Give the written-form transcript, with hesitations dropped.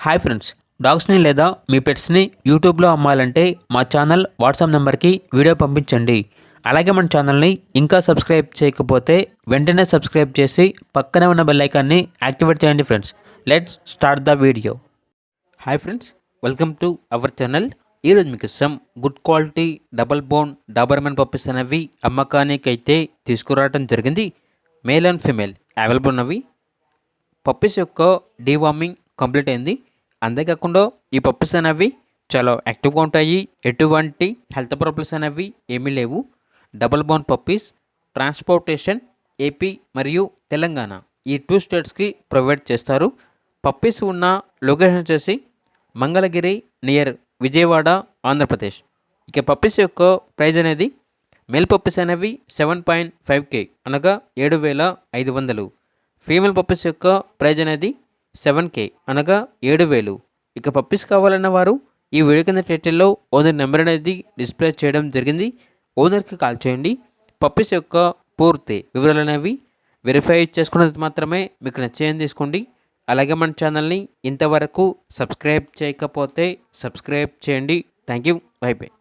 Hi friends, డాగ్స్ని లేదా మీ పెట్స్ని యూట్యూబ్లో అమ్మాలంటే మా ఛానల్ వాట్సాప్ నెంబర్కి వీడియో పంపించండి. అలాగే మన ఛానల్ని ఇంకా సబ్స్క్రైబ్ చేయకపోతే వెంటనే సబ్స్క్రైబ్ చేసి పక్కనే ఉన్న బెల్ ఐకాన్ని యాక్టివేట్ చేయండి friends. Let's start the video. Hi friends, welcome to our channel. ఈరోజు మీకు good quality double bone Doberman puppies అనేవి అమ్మకానికి అయితే తీసుకురావడం జరిగింది. మేల్ అండ్ ఫీమేల్ అవైలబుల్ ఉన్నవి. పప్పీస్ యొక్క డీవార్మింగ్ కంప్లీట్ అయింది. అంతేకాకుండా ఈ పప్పీస్ అనేవి చాలా యాక్టివ్గా ఉంటాయి. ఎటువంటి హెల్త్ ప్రాబ్లమ్స్ అనేవి ఏమీ లేవు. Double bone puppies transportation AP మరియు తెలంగాణ ఈ 2 స్టేట్స్కి ప్రొవైడ్ చేస్తారు. పప్పీస్ ఉన్న లొకేషన్ వచ్చేసి మంగళగిరి నియర్ విజయవాడ, ఆంధ్రప్రదేశ్. ఇక పప్పీస్ యొక్క ప్రైజ్ అనేది మేల్ పప్పీస్ అనేవి 7.5K అనగా 7,500. ఫీమేల్ పప్పీస్ యొక్క ప్రైజ్ అనేది 7K అనగా 7,000. ఇక పప్పీస్ కావాలన్న వారు ఈ వీడియో కింద టైటిల్లో ఓనర్ నెంబర్ అనేది డిస్ప్లే చేయడం జరిగింది. ఓనర్కి కాల్ చేయండి. పప్పీస్ యొక్క పూర్తి వివరాలు అనేవి వెరిఫై చేసుకున్నది మాత్రమే మీకు నచ్చేయని తీసుకోండి. అలాగే మన ఛానల్ని ఇంతవరకు సబ్స్క్రైబ్ చేయకపోతే సబ్స్క్రైబ్ చేయండి. Thank you. By by.